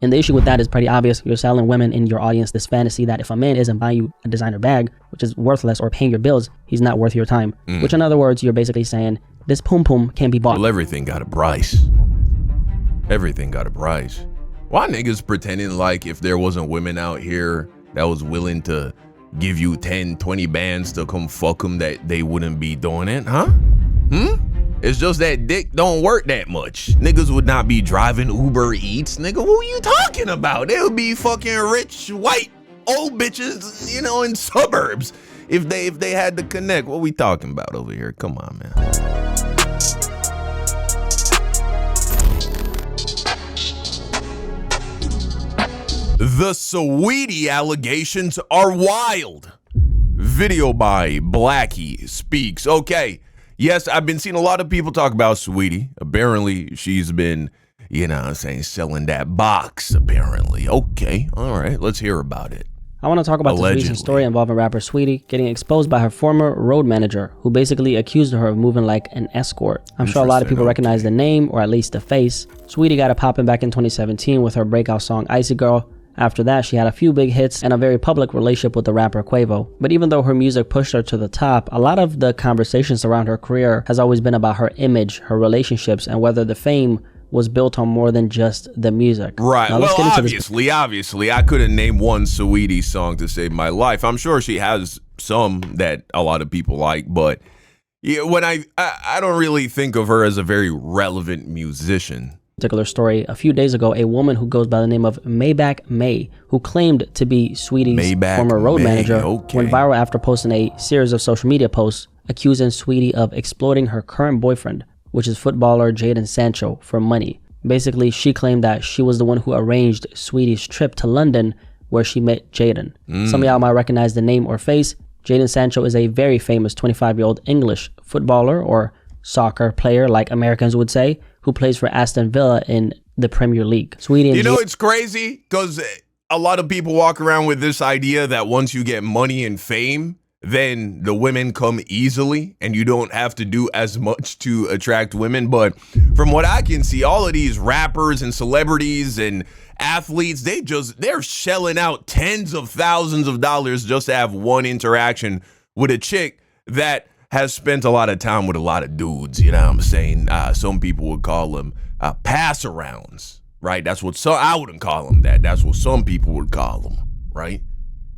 And the issue with that is pretty obvious. You're selling women in your audience this fantasy that if a man isn't buying you a designer bag, which is worthless, or paying your bills, he's not worth your time. Which in other words, you're basically saying this pum pum can't be bought. Well, everything got a price. Everything got a price. Why niggas pretending like if there wasn't women out here that was willing to give you 10, 20 bands to come fuck them, that they wouldn't be doing it, huh? It's just that dick don't work that much. Niggas would not be driving Uber Eats. Nigga, what are you talking about? They would be fucking rich, white, old bitches, you know, in suburbs. If they had to connect. What we talking about over here? Come on, man. The Saweetie allegations are wild. Video by Blackie speaks. Okay. Yes, I've been seeing a lot of people talk about Saweetie. Apparently, she's been, you know what I'm saying, selling that box, apparently. Okay, all right, let's hear about it. I want to talk about this recent story involving rapper Saweetie getting exposed by her former road manager, who basically accused her of moving like an escort. I'm sure a lot of people recognize the name, or at least the face. Saweetie got it popping back in 2017 with her breakout song Icy Girl. After that, she had a few big hits and a very public relationship with the rapper Quavo. But even though her music pushed her to the top, a lot of the conversations around her career has always been about her image, her relationships, and whether the fame was built on more than just the music. Right. Now, well, obviously, I couldn't name one Saweetie song to save my life. I'm sure she has some that a lot of people like, but yeah, when I don't really think of her as a very relevant musician. Particular story, a few days ago, a woman who goes by the name of Maybach May, who claimed to be Saweetie's former road manager, went viral after posting a series of social media posts accusing Saweetie of exploiting her current boyfriend, which is footballer Jadon Sancho, for money. Basically, she claimed that she was the one who arranged Saweetie's trip to London, where she met Jadon. Some of y'all might recognize the name or face. Jadon Sancho is a very famous 25-year-old English footballer, or soccer player like Americans would say, who plays for Aston Villa in the Premier League. Saweetie, you know, it's crazy because a lot of people walk around with this idea that once you get money and fame, then the women come easily and you don't have to do as much to attract women. But from what I can see, all of these rappers and celebrities and athletes, they're shelling out tens of thousands of dollars just to have one interaction with a chick that has spent a lot of time with a lot of dudes, you know what I'm saying? Some people would call them pass-arounds, right? That's what I wouldn't call them that. That's what some people would call them, right?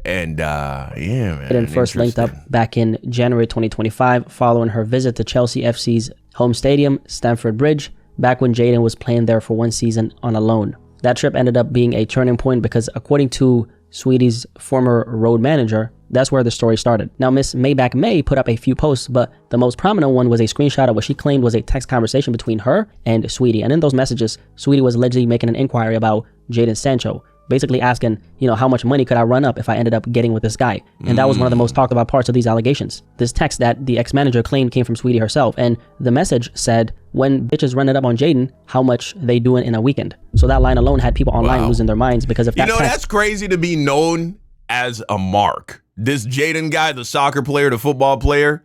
And yeah, man. Jadon first linked up back in January 2025 following her visit to Chelsea FC's home stadium, Stamford Bridge, back when Jadon was playing there for one season on a loan. That trip ended up being a turning point because, according to Saweetie's former road manager, that's where the story started. Now, Miss Maybach May put up a few posts, but the most prominent one was a screenshot of what she claimed was a text conversation between her and Saweetie. And in those messages, Saweetie was allegedly making an inquiry about Jadon Sancho, basically asking, you know, how much money could I run up if I ended up getting with this guy? And that was one of the most talked about parts of these allegations. This text that the ex-manager claimed came from Saweetie herself. And the message said, when bitches run it up on Jadon, how much they doing in a weekend. So that line alone had people online losing their minds because of that text. That's crazy to be known as a mark. This Jadon guy, the soccer player, the football player,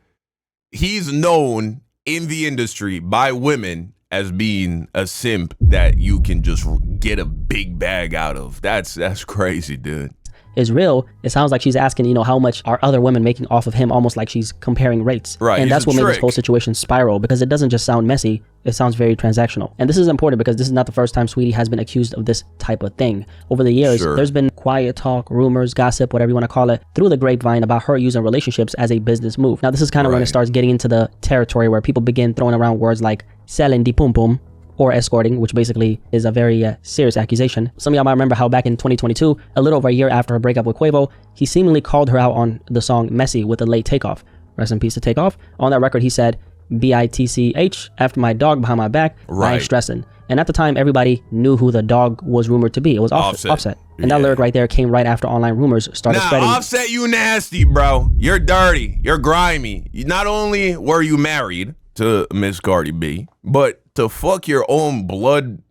he's known in the industry by women as being a simp that you can just get a big bag out of. That's crazy, dude. Is real. It sounds like she's asking, you know, how much are other women making off of him, almost like she's comparing rates. Right. And that's what made this whole situation spiral, because it doesn't just sound messy, it sounds very transactional. And this is important because this is not the first time Saweetie has been accused of this type of thing. Over the years, there's been quiet talk, rumors, gossip, whatever you want to call it, through the grapevine about her using relationships as a business move. Now, this is kind of when it starts getting into the territory where people begin throwing around words like selling the pum pum, or escorting, which basically is a very serious accusation. Some of y'all might remember how back in 2022, a little over a year after her breakup with Quavo, he seemingly called her out on the song Messy with a late Takeoff. Rest in peace to Takeoff. On that record, he said, BITCH, after my dog behind my back, I ain't stressing. And at the time, everybody knew who the dog was rumored to be. It was Offset. And that lyric right there came right after online rumors started spreading. Offset, you nasty, bro. You're dirty. You're grimy. Not only were you married to Miss Cardi B, but to fuck your own blood,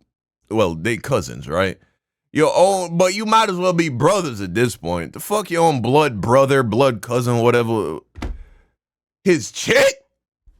well, they cousins, right? Your own, but you might as well be brothers at this point. To fuck your own blood brother, blood cousin, whatever. His chick?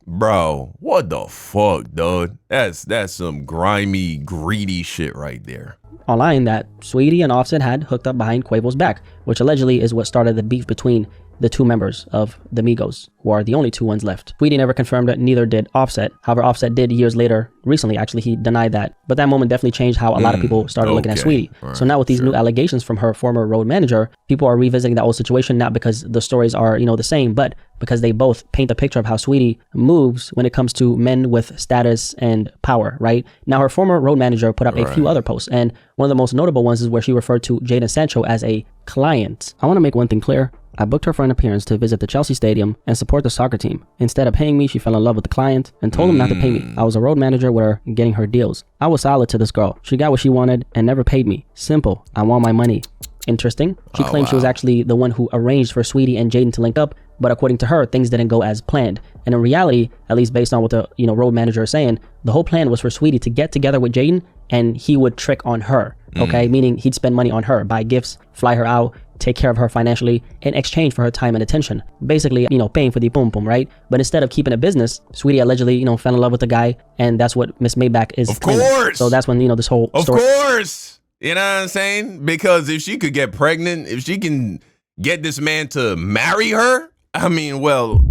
Bro, what the fuck, dude? That's some grimy, greedy shit right there. online that Saweetie and Offset had hooked up behind Quavo's back, which allegedly is what started the beef between the two members of the Migos, who are the only two ones left. Saweetie never confirmed it, neither did Offset. However, Offset did years later, recently actually, he denied that. But that moment definitely changed how a lot of people started looking at Saweetie. Right, so now with these new allegations from her former road manager, people are revisiting that old situation, not because the stories are, the same, but because they both paint the picture of how Saweetie moves when it comes to men with status and power, right? Now, her former road manager put up a few other posts, and one of the most notable ones is where she referred to Jadon Sancho as a client. I want to make one thing clear. I booked her for an appearance to visit the Chelsea Stadium and support the soccer team. Instead of paying me, she fell in love with the client and told him not to pay me. I was a road manager with her, getting her deals. I was solid to this girl. She got what she wanted and never paid me. Simple. I want my money. Interesting. She claimed she was actually the one who arranged for Saweetie and Jadon to link up, but according to her, things didn't go as planned. And in reality, at least based on what the road manager is saying, the whole plan was for Saweetie to get together with Jadon and he would trick on her. Okay, meaning he'd spend money on her, buy gifts, fly her out, take care of her financially in exchange for her time and attention. Basically, paying for the boom boom, right? But instead of keeping a business, Saweetie allegedly, fell in love with the guy, and that's what Miss Maybach is. Of course. So that's when, this whole story. Of course. You know what I'm saying? Because if she could get pregnant, if she can get this man to marry her, I mean, well,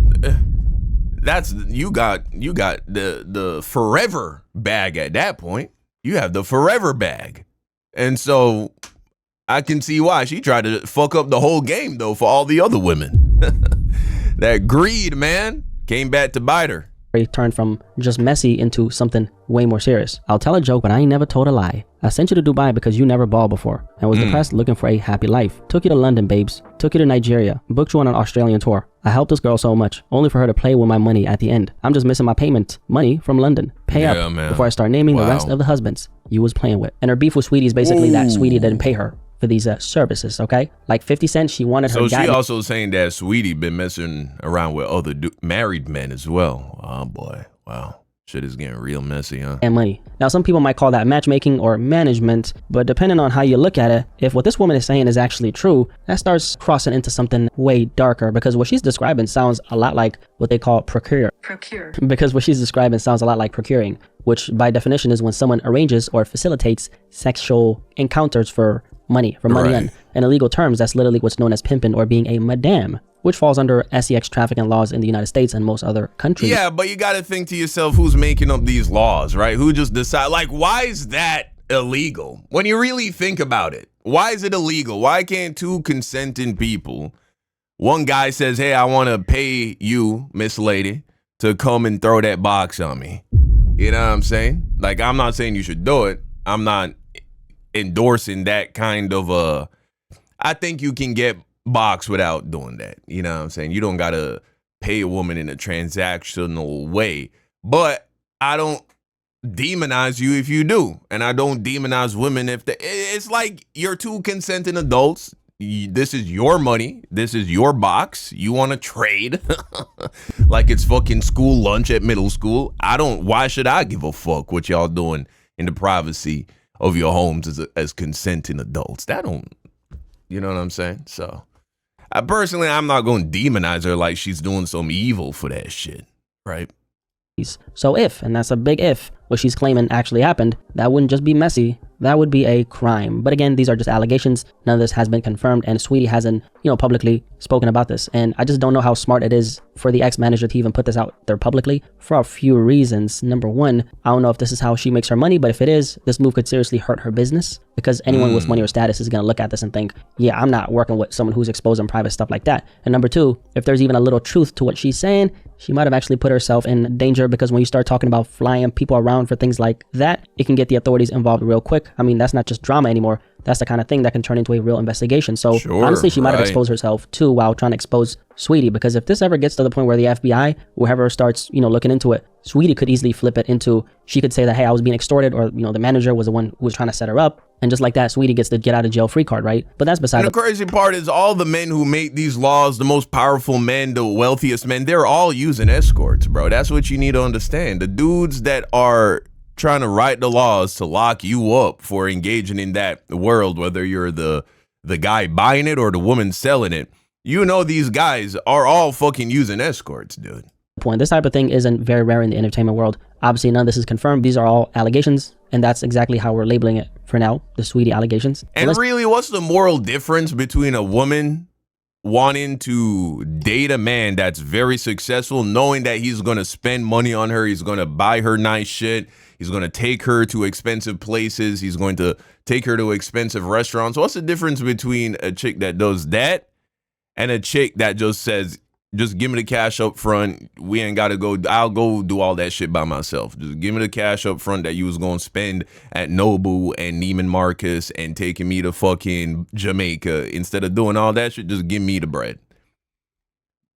that's you got the forever bag at that point. You have the forever bag. And so I can see why she tried to fuck up the whole game, though, for all the other women. That greed, man, came back to bite her. Turned from just messy into something way more serious. I'll tell a joke, but I ain't never told a lie. I sent you to Dubai because you never balled before and was depressed looking for a happy life. Took you to London, babes. Took you to Nigeria. Booked you on an Australian tour. I helped this girl so much, only for her to play with my money at the end. I'm just missing my payment money from London. Pay up before I start naming the rest of the husbands you was playing with. And her beef with Saweetie is basically that Saweetie didn't pay her for these services, okay? Like 50 Cent, she wanted her. So she also saying that Saweetie been messing around with other married men as well. Oh boy, wow. Shit is getting real messy, huh? And money. Now, some people might call that matchmaking or management, but depending on how you look at it, if what this woman is saying is actually true, that starts crossing into something way darker, because what she's describing sounds a lot like what they call procure. Because what she's describing sounds a lot like procuring, which by definition is when someone arranges or facilitates sexual encounters for money, in illegal terms, that's literally what's known as pimping or being a madame, which falls under sex trafficking laws in the United States and most other countries. Yeah, but you got to think to yourself, who's making up these laws, right? Who just decide, like, why is that illegal? When you really think about it, why is it illegal? Why can't two consenting people, one guy says, hey, I want to pay you, Miss Lady, to come and throw that box on me. You know what I'm saying? Like, I'm not saying you should do it. I'm not endorsing that kind of I think you can get box without doing that. You know what I'm saying? You don't gotta pay a woman in a transactional way. But I don't demonize you if you do, and I don't demonize women if it's like you're two consenting adults. This is your money. This is your box. You want to trade like it's fucking school lunch at middle school. Why should I give a fuck what y'all doing in the privacy of your homes as consenting adults? That don't, you know what I'm saying? So I'm not going to demonize her like she's doing some evil for that shit, right? So if, and that's a big if, what she's claiming actually happened, that wouldn't just be messy, that would be a crime. But again, these are just allegations. None of this has been confirmed, and Saweetie hasn't, publicly spoken about this. And I just don't know how smart it is for the ex-manager to even put this out there publicly for a few reasons. Number one, I don't know if this is how she makes her money, but if it is, this move could seriously hurt her business, because anyone with money or status is going to look at this and think, yeah, I'm not working with someone who's exposing private stuff like that. And number two, if there's even a little truth to what she's saying, she might have actually put herself in danger, because when you start talking about flying people around for things like that, it can get the authorities involved real quick. I mean, that's not just drama anymore. That's the kind of thing that can turn into a real investigation. So honestly, she might have exposed herself too while trying to expose Saweetie, because if this ever gets to the point where the FBI, whoever starts, looking into it, Saweetie could easily flip it into, she could say that, hey, I was being extorted, or, the manager was the one who was trying to set her up. And just like that, Saweetie gets the get out of jail free card, right? But that's beside the crazy part is all the men who make these laws, the most powerful men, the wealthiest men, they're all using escorts, bro. That's what you need to understand. The dudes that are trying to write the laws to lock you up for engaging in that world, whether you're the guy buying it or the woman selling it, these guys are all fucking using escorts, dude. point. This type of thing isn't very rare in the entertainment world. Obviously, none of this is confirmed. These are all allegations, and that's exactly how we're labeling it for now, the Saweetie allegations. And really, what's the moral difference between a woman wanting to date a man that's very successful, knowing that he's going to spend money on her, he's going to buy her nice shit, he's going to take her to expensive places, he's going to take her to expensive restaurants? What's the difference between a chick that does that and a chick that just says, just give me the cash up front, we ain't got to go, I'll go do all that shit by myself. Just give me the cash up front that you was going to spend at Nobu and Neiman Marcus and taking me to fucking Jamaica. Instead of doing all that shit, just give me the bread.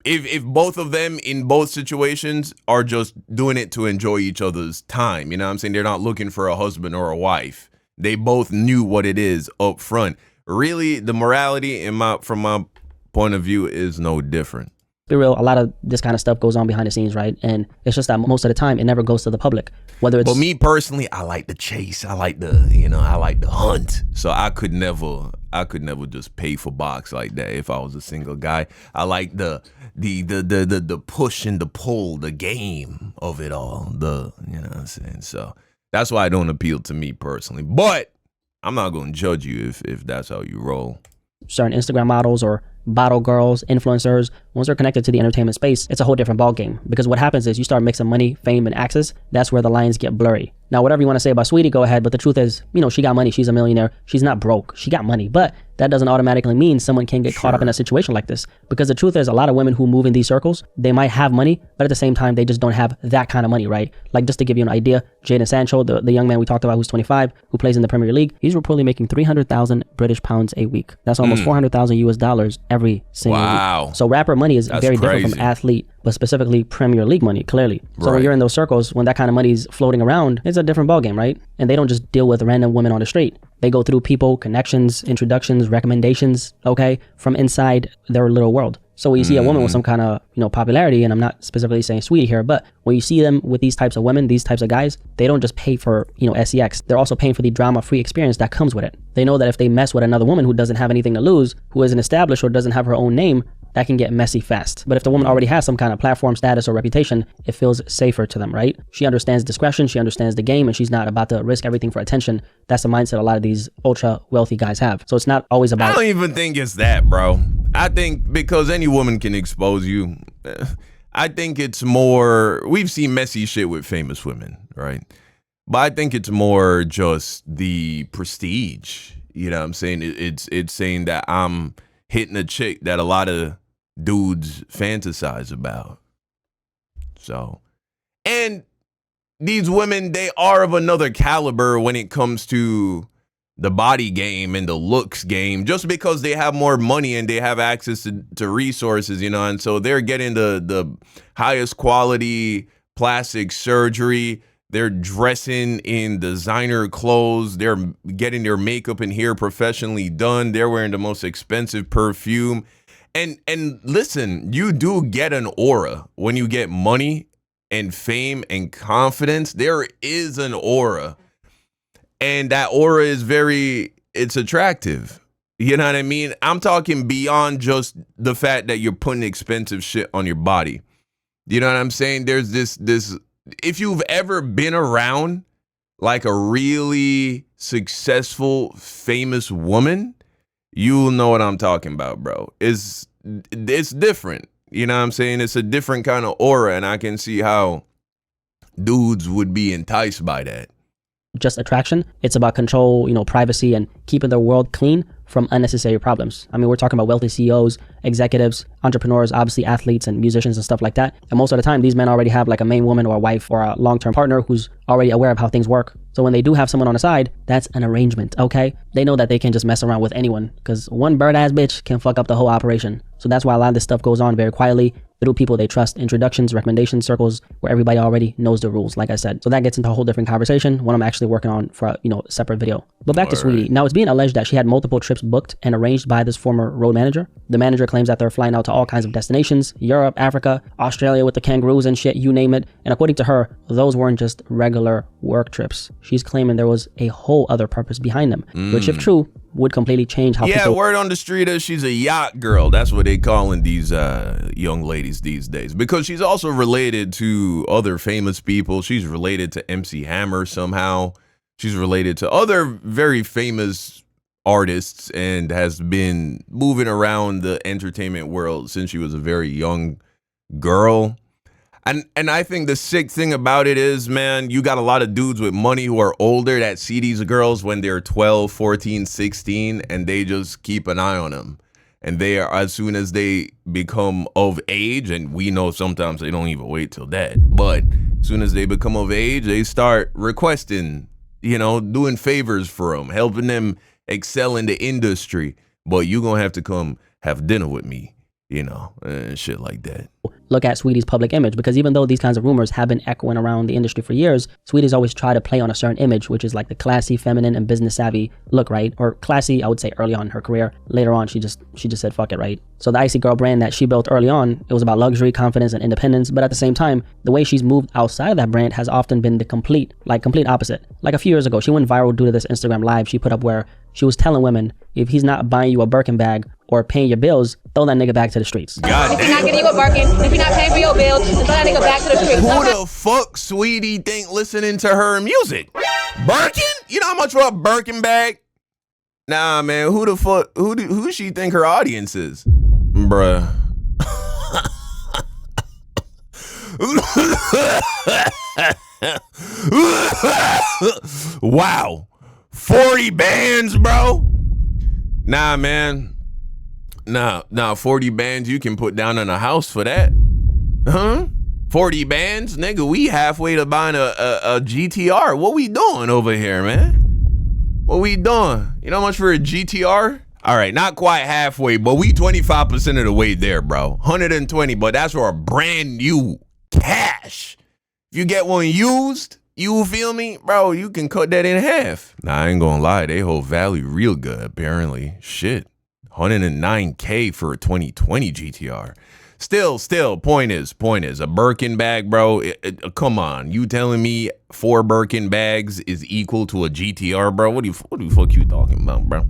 If both of them in both situations are just doing it to enjoy each other's time, you know what I'm saying? They're not looking for a husband or a wife. They both knew what it is up front. Really, the morality from my point of view is no different. Be real, a lot of this kind of stuff goes on behind the scenes, right? And it's just that most of the time it never goes to the public. Whether it's, but me personally, I like the chase. I like the hunt. So I could never just pay for box like that if I was a single guy. I like the push and the pull, the game of it all. You know what I'm saying? So that's why it don't appeal to me personally. But I'm not gonna judge you if that's how you roll. Certain Instagram models or bottle girls, influencers, once they're connected to the entertainment space, it's a whole different ballgame. Because what happens is you start mixing money, fame, and access. That's where the lines get blurry. Now, whatever you want to say about Saweetie, go ahead. But the truth is, she got money. She's a millionaire. She's not broke. She got money. But that doesn't automatically mean someone can get caught up in a situation like this. Because the truth is, a lot of women who move in these circles, they might have money, but at the same time, they just don't have that kind of money, right? Like, just to give you an idea, Jadon Sancho, the young man we talked about who's 25, who plays in the Premier League, he's reportedly making 300,000 British pounds a week. That's almost 400,000 US dollars every single week. So rapper money is very different from athlete, but specifically Premier League money, clearly. So when you're in those circles, when that kind of money is floating around, it's a different ballgame, right? And they don't just deal with random women on the street. They go through people, connections, introductions, recommendations, okay, from inside their little world. So when you see a woman with some kind of, popularity, and I'm not specifically saying Saweetie here, but when you see them with these types of women, these types of guys, they don't just pay for, sex. They're also paying for the drama-free experience that comes with it. They know that if they mess with another woman who doesn't have anything to lose, who isn't established or doesn't have her own name, that can get messy fast. But if the woman already has some kind of platform status or reputation, it feels safer to them, right? She understands discretion, she understands the game, and she's not about to risk everything for attention. That's the mindset a lot of these ultra wealthy guys have. So it's not always about... I don't even think it's that, bro. I think because any woman can expose you, I think it's more... We've seen messy shit with famous women, right? But I think it's more just the prestige. You know what I'm saying? It's saying that I'm hitting a chick that a lot of dudes fantasize about. So, and these women, they are of another caliber when it comes to the body game and the looks game, just because they have more money and they have access to resources, and so they're getting the highest quality plastic surgery. They're dressing in designer clothes. They're getting their makeup and hair professionally done. They're wearing the most expensive perfume. And listen, you do get an aura when you get money and fame and confidence. There is an aura. And that aura is it's attractive. You know what I mean? I'm talking beyond just the fact that you're putting expensive shit on your body. You know what I'm saying? There's this, if you've ever been around like a really successful, famous woman, you'll know what I'm talking about, bro. It's different. You know what I'm saying? It's a different kind of aura, and I can see how dudes would be enticed by that. Just attraction. It's about control, privacy, and keeping their world clean from unnecessary problems. I mean, we're talking about wealthy CEOs, executives, entrepreneurs, obviously athletes and musicians and stuff like that. And most of the time, these men already have like a main woman or a wife or a long-term partner who's already aware of how things work. So when they do have someone on the side, that's an arrangement, okay? They know that they can just mess around with anyone because one bird-ass bitch can fuck up the whole operation. So that's why a lot of this stuff goes on very quietly through people they trust, introductions, recommendation circles where everybody already knows the rules, like I said. So that gets into a whole different conversation, one I'm actually working on for a separate video. But back to Saweetie. Now, it's being alleged that she had multiple trips booked and arranged by this former road manager. The manager claims that they're flying out to all kinds of destinations, Europe, Africa, Australia with the kangaroos and shit, you name it. And according to her, those weren't just regular work trips. She's claiming there was a whole other purpose behind them, which if true, would completely change how people... word on the street is she's a yacht girl. That's what they calling these young ladies. ladies these days because she's also related to other famous people. She's related to MC Hammer somehow. She's related to other very famous artists and has been moving around the entertainment world since she was a very young girl. And I think the sick thing about it is, man, you got a lot of dudes with money who are older that see these girls when they're 12, 14, 16, and they just keep an eye on them. And they are, as soon as they become of age, and we know sometimes they don't even wait till that, but as soon as they become of age, they start requesting, you know, doing favors for them, helping them excel in the industry. But you gonna have to come have dinner with me, you know, and shit like that. Look at Saweetie's public image, because even though these kinds of rumors have been echoing around the industry for years, Saweetie's always tried to play on a certain image, which is like the classy, feminine, and business savvy look, right? Or classy, I would say early on in her career. Later on, she just said fuck it, right? So the Icy Girl brand that she built early on, it was about luxury, confidence, and independence. But at the same time, the way she's moved outside of that brand has often been the complete opposite. Like a few years ago, she went viral due to this Instagram live she put up where she was telling women, if he's not buying you a Birkin bag or paying your bills, throw that nigga back to the streets. God if he's not getting you a Birkin, if you're not paying for your bills, then throw that nigga back to the streets. Who the fuck, Saweetie, think listening to her music? Birkin? You know how much for a Birkin bag? Nah, man, who the fuck, who she think her audience is? Bruh. Wow. 40 bands, bro? Nah, man. Nah, 40 bands you can put down on a house for that. Huh? 40 bands? Nigga, we halfway to buying a GTR. What we doing over here, man? What we doing? You know how much for a GTR? All right, not quite halfway, but we 25% of the way there, bro. 120, but that's for a brand new cash. If you get one used, you feel me? Bro, you can cut that in half. Nah, I ain't gonna lie, they hold value real good, apparently. Shit, 109K for a 2020 GTR. Still, point is, a Birkin bag, bro, come on. You telling me 4 Birkin bags is equal to a GTR, bro? What the fuck you talking about, bro?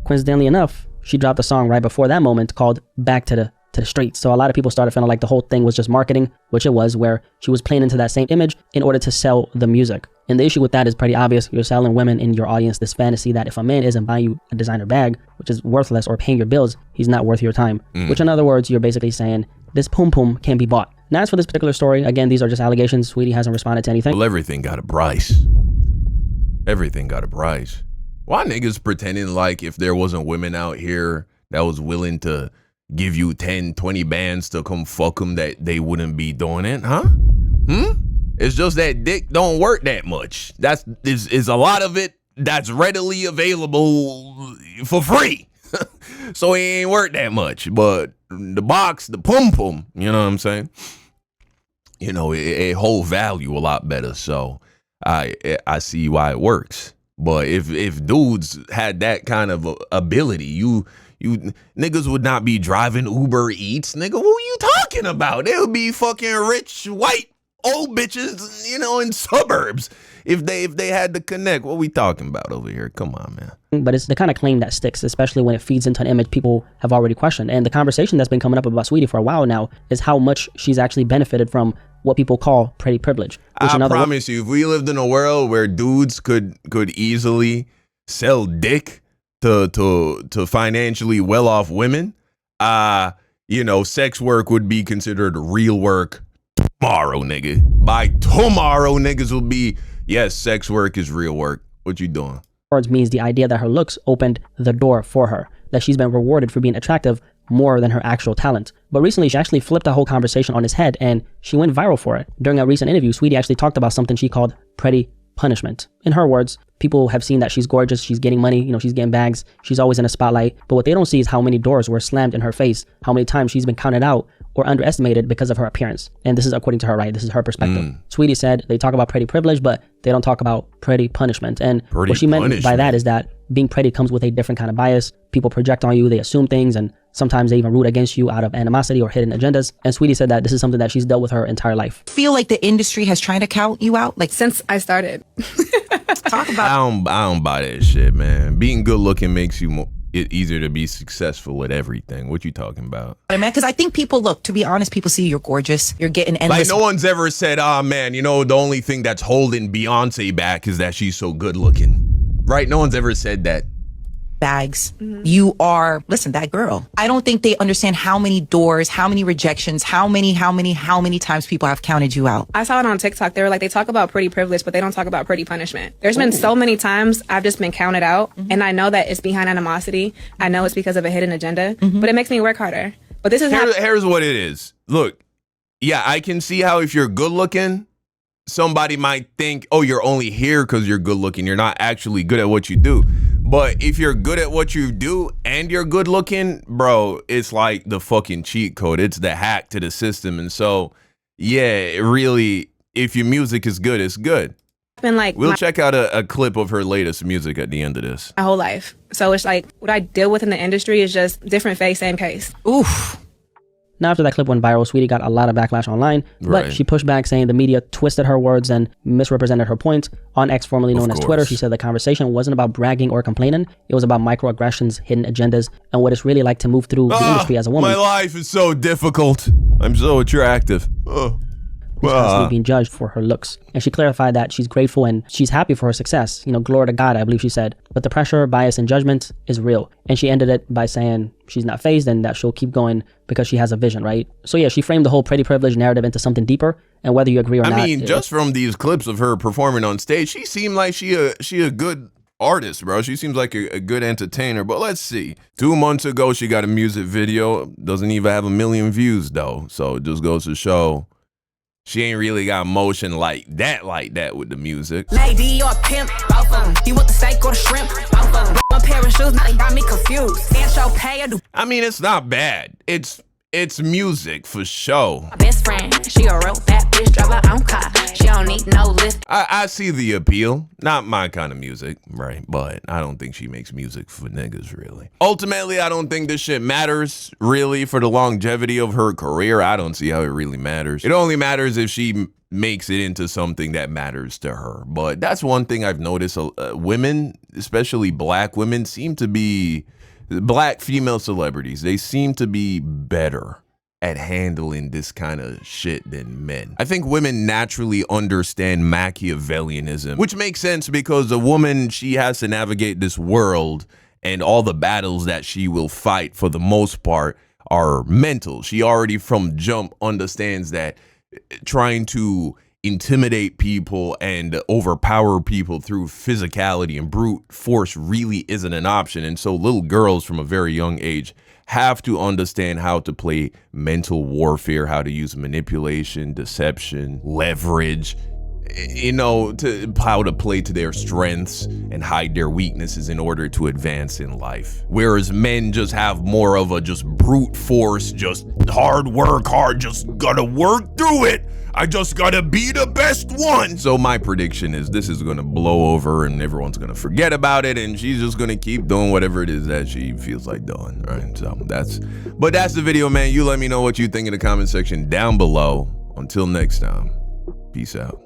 Coincidentally enough, she dropped a song right before that moment called Back to the Streets. So a lot of people started feeling like the whole thing was just marketing, which it was, where she was playing into that same image in order to sell the music. And the issue with that is pretty obvious. You're selling women in your audience this fantasy that if a man isn't buying you a designer bag, which is worthless, or paying your bills, he's not worth your time. Which in other words, you're basically saying this pum pum can't be bought. Now as for this particular story, again, these are just allegations. Saweetie hasn't responded to anything. Well, everything got a price. Everything got a price. Why niggas pretending like if there wasn't women out here that was willing to give you 10, 20 bands to come fuck them, that they wouldn't be doing it, huh? It's just that dick don't work that much. Is a lot of it that's readily available for free. So it ain't worth that much. But the box, the pum-pum, you know what I'm saying? You know, it hold value a lot better. So I see why it works. But if dudes had that kind of ability, you niggas would not be driving Uber Eats, nigga. What are you talking about? They would be fucking rich, white, old bitches, you know, in suburbs. If they had to connect, what we talking about over here? Come on, man. But it's the kind of claim that sticks, especially when it feeds into an image people have already questioned. And the conversation that's been coming up about Saweetie for a while now is how much she's actually benefited from what people call pretty privilege. I promise you, if we lived in a world where dudes could easily sell dick to financially well-off women, you know, sex work would be considered real work tomorrow, nigga. By tomorrow, niggas will be, yes, sex work is real work. What you doing? Words means the idea that her looks opened the door for her, that she's been rewarded for being attractive more than her actual talent. But recently, she actually flipped the whole conversation on its head, and she went viral for it. During a recent interview, Saweetie actually talked about something she called pretty punishment. In her words, people have seen that she's gorgeous, she's getting money, you know, she's getting bags, she's always in a spotlight, but what they don't see is how many doors were slammed in her face, how many times she's been counted out or underestimated because of her appearance. And this is according to her, right? This is her perspective. Saweetie said they talk about pretty privilege, but they don't talk about pretty punishment. And what she meant by that is that being pretty comes with a different kind of bias. People project on you, they assume things, and sometimes they even root against you out of animosity or hidden agendas. And Saweetie said that this is something that she's dealt with her entire life. Feel like the industry has tried to count you out? Like Since I started. talk about I don't buy that shit, man. Being good looking makes you it easier to be successful at everything. What you talking about? Man, because I think people look, to be honest, people see you're gorgeous. You're getting endless. Like no one's ever said, "Ah, man, you know, the only thing that's holding Beyonce back is that she's so good looking." Right? No one's ever said that. Bags. You are, listen, that girl. I don't think they understand how many doors, how many rejections, how many times people have counted you out. I saw it on TikTok. They were like, they talk about pretty privilege, but they don't talk about pretty punishment. There's been so many times I've just been counted out, and I know that it's behind animosity. I know it's because of a hidden agenda, but it makes me work harder. But this is here's what it is. Look, yeah, I can see how if you're good looking, somebody might think, oh, you're only here because you're good looking. You're not actually good at what you do. But if you're good at what you do and you're good looking, bro, it's like the fucking cheat code. It's the hack to the system. And so, yeah, really, if your music is good, it's good. Been like we'll check out a clip of her latest music at the end of this. My whole life. So it's like what I deal with in the industry is just different face, same case. Oof. Now, after that clip went viral, Saweetie got a lot of backlash online, but she pushed back, saying the media twisted her words and misrepresented her point. On X, formerly known as Twitter, she said the conversation wasn't about bragging or complaining. It was about microaggressions, hidden agendas, and what it's really like to move through the industry as a woman. My life is so difficult. I'm so attractive. Constantly being judged for her looks. And she clarified that she's grateful and she's happy for her success. You know, glory to God, I believe she said. But the pressure, bias, and judgment is real. And she ended it by saying she's not fazed and that she'll keep going because she has a vision, right? So yeah, she framed the whole pretty privilege narrative into something deeper. And whether you agree or not. I mean, just from these clips of her performing on stage, she seemed like she a good artist, bro. She seems like a good entertainer. But let's see. 2 months ago, she got a music video. Doesn't even have 1 million views, though. So it just goes to show she ain't really got motion like that with the music. Lady or pimp, both of them. You want the steak or the shrimp? Both of them. One pair of shoes, now they got me confused. And show pay or do. I mean, it's not bad. It's music for sure. My best friend, she a real bad bitch, drive her own car. She don't need no lift. I see the appeal. Not my kind of music, right? But I don't think she makes music for niggas, really. Ultimately, I don't think this shit matters, really, for the longevity of her career. I don't see how it really matters. It only matters if she makes it into something that matters to her. But that's one thing I've noticed. Women, especially black women, seem to be... Black female celebrities, they seem to be better at handling this kind of shit than men. I think women naturally understand Machiavellianism, which makes sense because a woman, she has to navigate this world, and all the battles that she will fight for the most part are mental. She already from jump understands that trying to intimidate people and overpower people through physicality and brute force really isn't an option. And so little girls from a very young age have to understand how to play mental warfare, how to use manipulation, deception, leverage, you know, how to play to their strengths and hide their weaknesses in order to advance in life. Whereas men just have more of a just brute force, just hard work, just gotta work through it. I just gotta be the best one. So my prediction is this is gonna blow over and everyone's gonna forget about it, and she's just gonna keep doing whatever it is that she feels like doing, right? So that's the video, man. You let me know what you think in the comment section down below. Until next time, peace out.